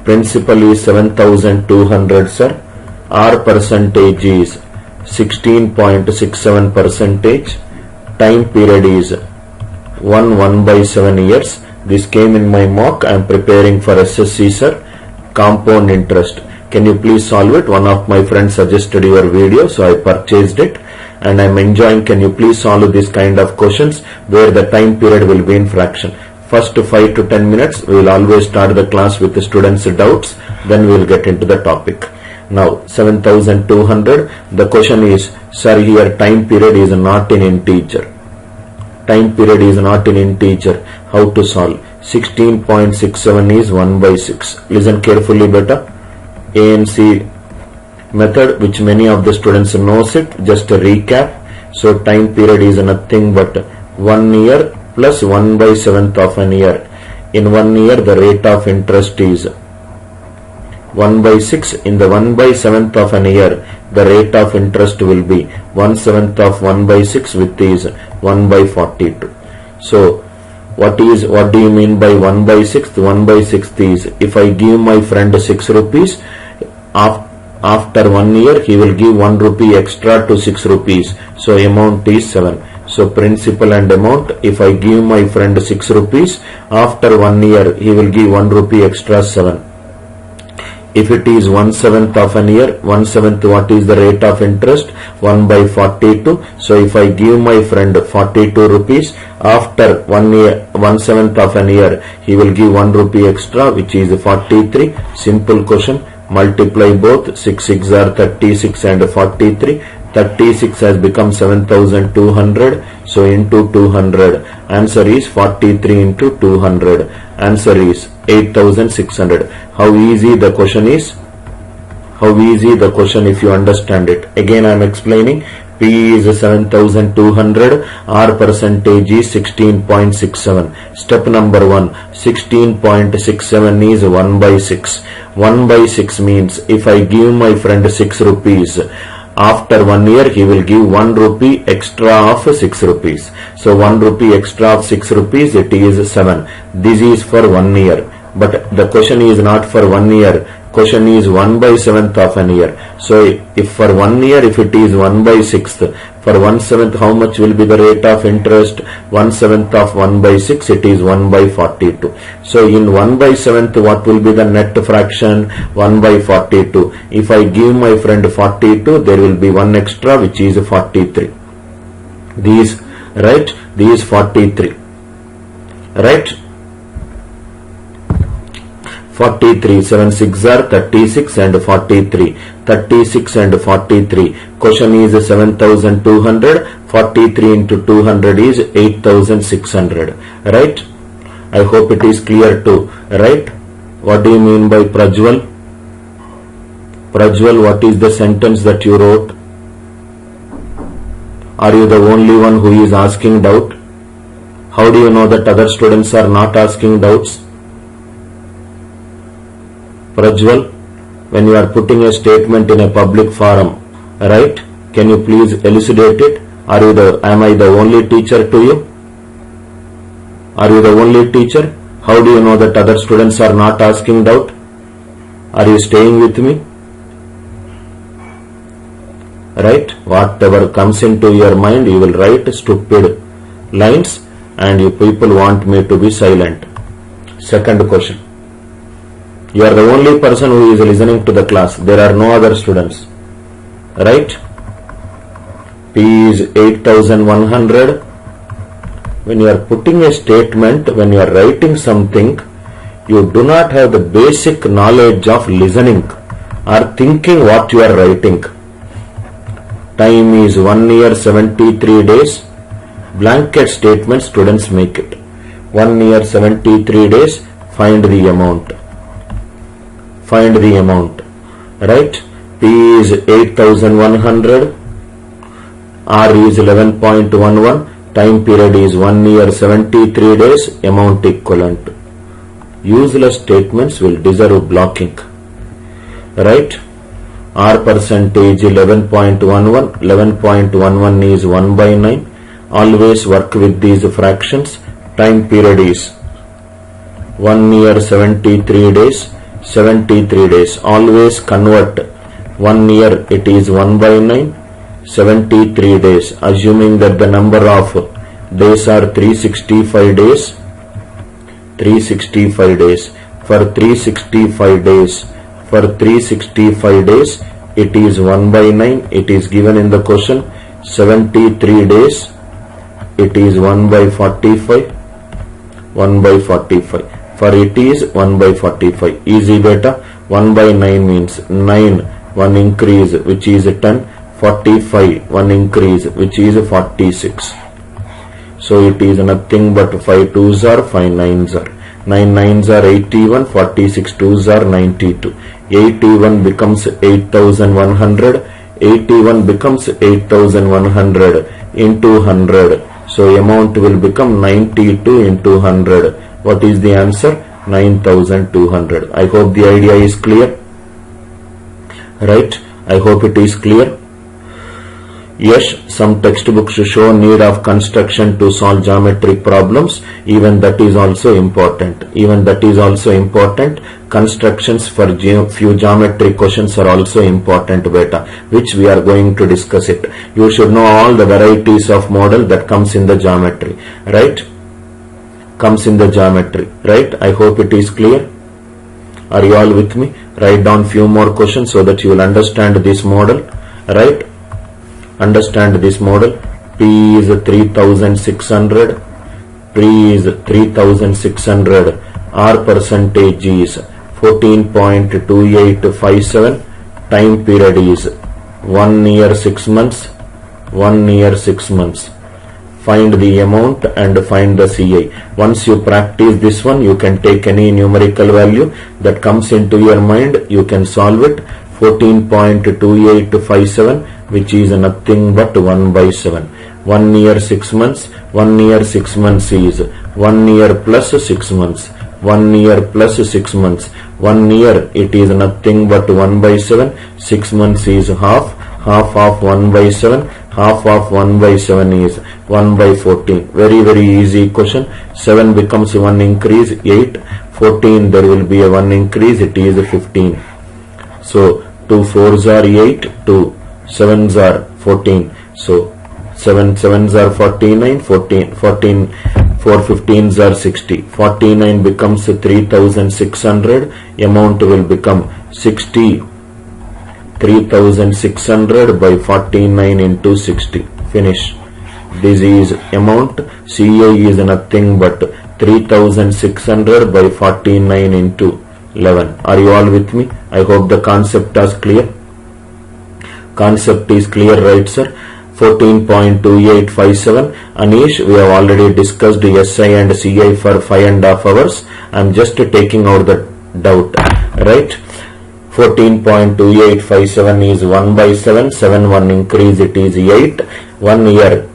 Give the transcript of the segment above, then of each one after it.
Principal is 7200, sir. R percentage is 16.67 percentage. Time period is 1 by 7 years. This came in my mock. I am preparing for SSC, sir. Compound interest. Can you please solve it? One of my friends suggested your video, so I purchased it and I am enjoying. Can you please solve this kind of questions where the time period will be in fraction? First 5 to 10 minutes we will always start the class with the students' doubts, then we will get into the topic. Now 7200, the question is, sir, here time period is not in integer. Time period is not in integer. How to solve? 16.67 is 1 by 6. Listen carefully beta. ANC method, which many of the students knows it. Just a recap. So time period is nothing but 1 year plus 1 by 7th of an year. In 1 year the rate of interest is 1 by 6. In the 1 by 7th of an year the rate of interest will be 1/7 of 1 by 6, which is 1 by 42. So what do you mean by 1 by 6th? 1 by 6th is, if I give my friend 6 rupees, after 1 year he will give 1 rupee extra to 6 rupees. So amount is 7. So principal and amount, if I give my friend 6 rupees, after 1 year he will give 1 rupee extra, 7. If it is 1/7 of an year, 1/7, what is the rate of interest? 1 by 42. So if I give my friend 42 rupees, after 1 year, 1/7 of an year, he will give 1 rupee extra, which is 43. Simple question. Multiply both. 6 6 are 36 and 43. 36 has become 7200. So into 200. Answer is 43 into 200. Answer is 8600. How easy the question is? How easy the question if you understand it. Again I am explaining. P is 7200. R percentage is 16.67. Step number 1. 16.67 is 1 by 6. 1 by 6 means if I give my friend 6 rupees, after 1 year he will give 1 rupee extra of 6 rupees. So 1 rupee extra of 6 rupees, it is 7. This is for 1 year. But the question is not for 1 year. Question is 1 by 7th of an year. So if for 1 year, if it is 1 by 6th, for 1/7 how much will be the rate of interest? 1/7 of 1 by 6, it is 1 by 42. So in 1 by 7th, what will be the net fraction? 1 by 42. If I give my friend 42, there will be 1 extra, which is 43. These, right? These 43. Right? 43, 7 6 are 36 and 43. 36 and 43. Question is 7200. 43 into 200 is 8600. Right? I hope it is clear too. Right? What do you mean by Prajwal? Prajwal, what is the sentence that you wrote? Are you the only one who is asking doubt? How do you know that other students are not asking doubts? Prajwal, when you are putting a statement in a public forum, right? Can you please elucidate it? Am I the only teacher to you? Are you the only teacher? How do you know that other students are not asking doubt? Are you staying with me? Right? Whatever comes into your mind, you will write stupid lines and you people want me to be silent. Second question. You are the only person who is listening to the class. There are no other students. Right? P is 8100. When you are putting a statement, when you are writing something, you do not have the basic knowledge of listening or thinking what you are writing. Time is 1 year 73 days. Blanket statement students make it. 1 year 73 days. Find the amount. Find the amount. Right? P is 8100. R is 11.11. Time period is 1 year 73 days. Amount equivalent. Useless statements will deserve blocking. Right? R percentage 11.11. 11.11 is 1 by 9. Always work with these fractions. Time period is 1 year 73 days. 73 days. Always convert 1 year, it is 1 by 9, 73 days. Assuming that the number of days are 365 days. 365 days. For 365 days, it is 1 by 9. It is given in the question. 73 days, it is 1 by 45. 1 by 45. For it is 1 by 45. Easy beta. 1 by 9 means 9, 1 increase, which is 10. 45, 1 increase, which is 46. So it is nothing but 5 2s are 5 9s are. 9 9s are 81, 46 2s are 92. 81 becomes 8100. 81 becomes 8100 into 100. So amount will become 92 into 100. What is the answer? 9200. I hope the idea is clear. Right? I hope it is clear. Yes, some textbooks show need of construction to solve geometric problems. Even that is also important. Constructions for few geometric questions are also important beta, which we are going to discuss it. You should know all the varieties of model that comes in the geometry. Right? Right? I hope it is clear. Are you all with me? Write down few more questions so that you will understand this model. Right? Understand this model. P is 3600. P is 3600. R percentage is 14.2857. Time period is 1 year 6 months. 1 year 6 months. Find the amount and find the CI. Once you practice this one, you can take any numerical value that comes into your mind. You can solve it. 14.2857, which is nothing but 1 by 7. 1 year 6 months. 1 year 6 months is 1 year plus 6 months. 1 year plus 6 months. 1 year, it is nothing but 1 by 7. 6 months is half. Half of 1 by 7. Half of 1 by 7 is 1 by 14. Very, very easy question. 7 becomes 1 increase, 8. 14, there will be a 1 increase, it is 15. So 2 4s are 8, 2 7s are 14. So 7 7s are 49, 14 4 15s are 60. 49 becomes 3600. Amount will become 60. 3600 by 49 into 60. Finish. This is amount. CA is nothing but 3600 by 49 into 11. Are you all with me? I hope the concept is clear. Concept is clear, right, sir? 14.2857. Anish, we have already discussed SI and CI for 5.5 hours. I am just taking out the doubt, right? 14.2857 is 1 by 7. 7 1 increase, it is 8. 1 year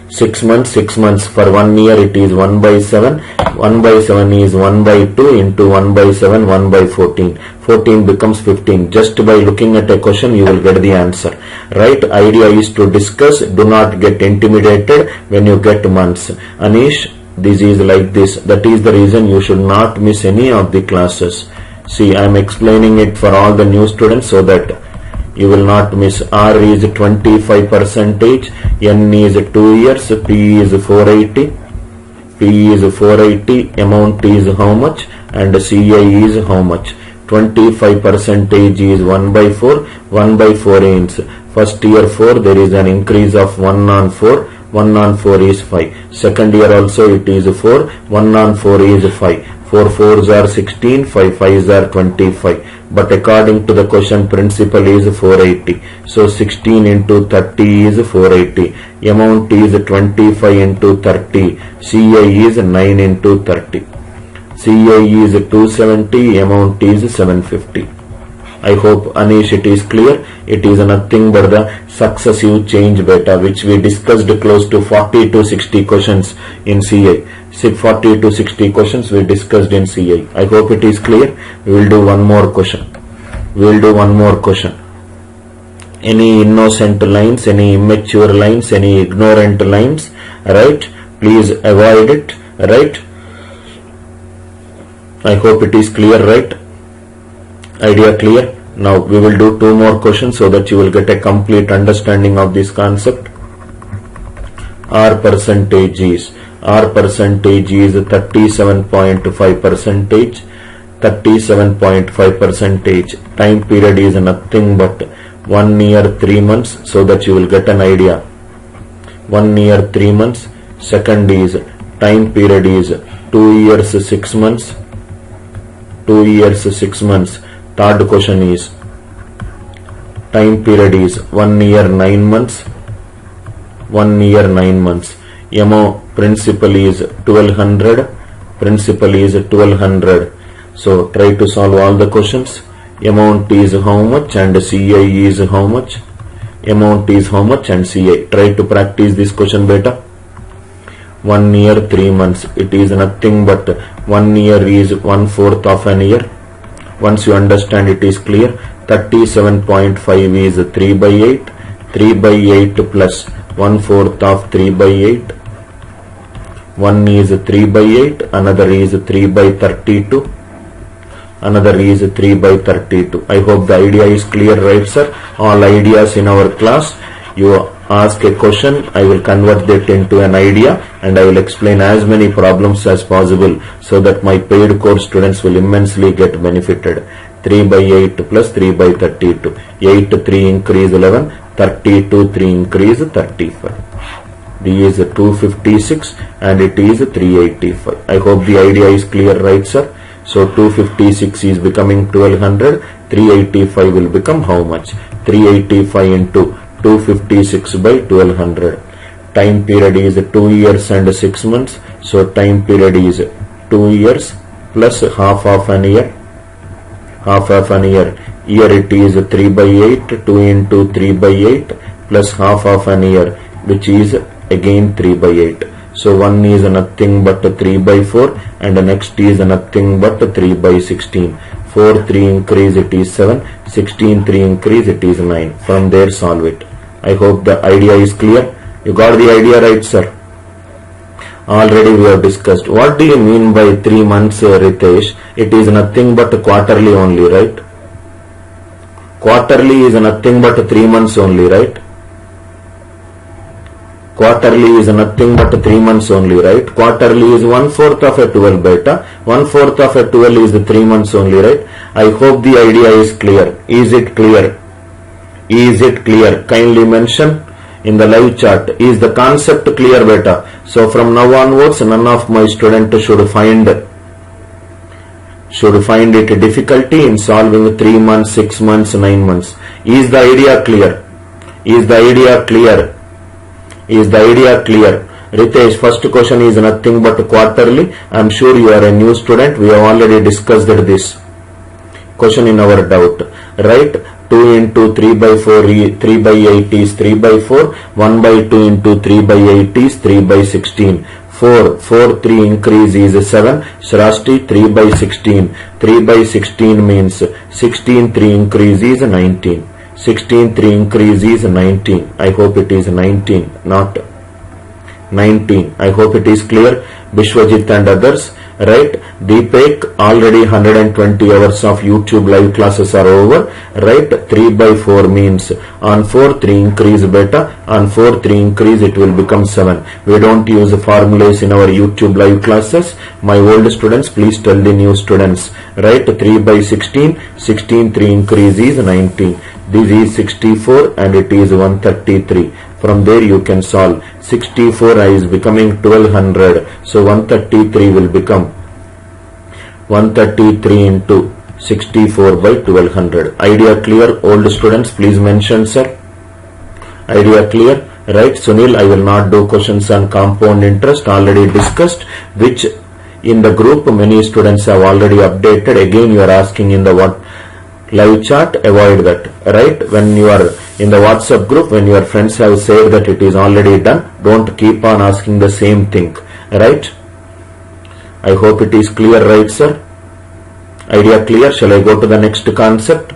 6 months. 6 months for 1 year, it is 1 by 7. 1 by 7 is 1 by 2 into 1 by 7, 1 by 14. 14 becomes 15. Just by looking at a question, you will get the answer. Right? Idea is to discuss. Do not get intimidated when you get months. Anish, this is like this. That is the reason you should not miss any of the classes. See, I am explaining it for all the new students so that you will not miss. R is 25%, N is 2 years, P is 480. P is 480, amount is how much, and CI is how much. 25% is 1 by 4, 1 by 4 means first year 4, there is an increase of 1 on 4, 1 on 4 is 5. Second year also it is 4, 1 on 4 is 5. 4 4s are 16, 5 5s are 25. But according to the question, principal is 480. So 16 into 30 is 480. Amount is 25 into 30. CI is 9 into 30. CI is 270. Amount is 750. I hope, Anish, it is clear. It is nothing but the successive change beta, which we discussed close to 40 to 60 questions in CI. 40 to 60 questions we discussed in CI. I hope it is clear. We will do one more question. Any innocent lines, any immature lines, any ignorant lines, right? Please avoid it, right? I hope it is clear, right? Idea clear? Now we will do 2 more questions so that you will get a complete understanding of this concept. R percentage is 37.5 percentage. 37.5 percentage. Time period is nothing but 1 year 3 months, so that you will get an idea. 1 year 3 months. Second is time period is 2 years 6 months. 2 years 6 months. Third question is time period is 1 year 9 months. 1 year 9 months. Principal is 1200. Principal is 1200. So try to solve all the questions. Amount is how much and CI is how much. Amount is how much and CI. Try to practice this question beta. 1 year 3 months. It is nothing but 1 year is 1/4 of an year. Once you understand, it is clear. 37.5 is 3 by 8. 3 by 8 plus 1/4 of 3 by 8. One is 3 by 8. Another is 3 by 32. Another is 3 by 32. I hope the idea is clear, right sir? All ideas in our class. You ask a question, I will convert that into an idea and I will explain as many problems as possible so that my paid course students will immensely get benefited. 3 by 8 plus 3 by 32. 8 3 increase 11. 32 3 increase 35. This is 256 and it is 385. I hope the idea is clear, right sir? So 256 is becoming 1200. 385 will become how much? 385 into 256 by 1200. Time period is 2 years and 6 months. So time period is 2 years plus half of an year. Half of an year. Year it is 3 by 8. 2 into 3 by 8 plus half of an year, which is again 3 by 8. So one is nothing but 3 by 4 and the next is nothing but 3 by 16. 4 3 increase it is 7. 16 3 increase it is 9. From there solve it. I hope the idea is clear. You got the idea, right sir? Already we have discussed. What do you mean by 3 months, Ritesh? It is nothing but quarterly only, right? Quarterly is nothing but 3 months only, right? Quarterly is nothing but 3 months only, right? Quarterly is 1/4 of a 12 beta. 1/4 of a 12 is 3 months only, right? I hope the idea is clear. Is it clear? Is it clear? Kindly mention in the live chat. Is the concept clear, beta? So from now onwards, none of my students should find it difficulty in solving 3 months, 6 months, 9 months. Is the idea clear? Is the idea clear? Is the idea clear? Ritesh, first question is nothing but quarterly. I am sure you are a new student. We have already discussed this question in our doubt, right? 2 into 3 by 4, 3 by 8 is 3 by 4. 1 by 2 into 3 by 8 is 3 by 16. 4 3 increase is 7. Srasti 3 by 16. 3 by 16 means 16 3 increase is 19. 16 3 increase is 19. I hope it is 19, not 19. I hope it is clear. Vishwajit and others, right? Deepak, already 120 hours of YouTube live classes are over, right? 3 by 4 means on 4 3 increase beta. On 4 3 increase it will become 7. We don't use formulas in our YouTube live classes. My old students, please tell the new students, right? 3 by 16. 16 3 increase is 19. This is 64 and it is 133. From there you can solve. 64 is becoming 1200. So 133 will become 133 into 64 by 1200. Idea clear? Old students, please mention, sir. Idea clear? Right? Sunil, I will not do questions on compound interest. Already discussed, which in the group many students have already updated. Again you are asking in the live chat. Avoid that, right? When you are in the WhatsApp group, when your friends have said that it is already done, don't keep on asking the same thing, right? I hope it is clear, right sir? Idea clear? Shall I go to the next concept?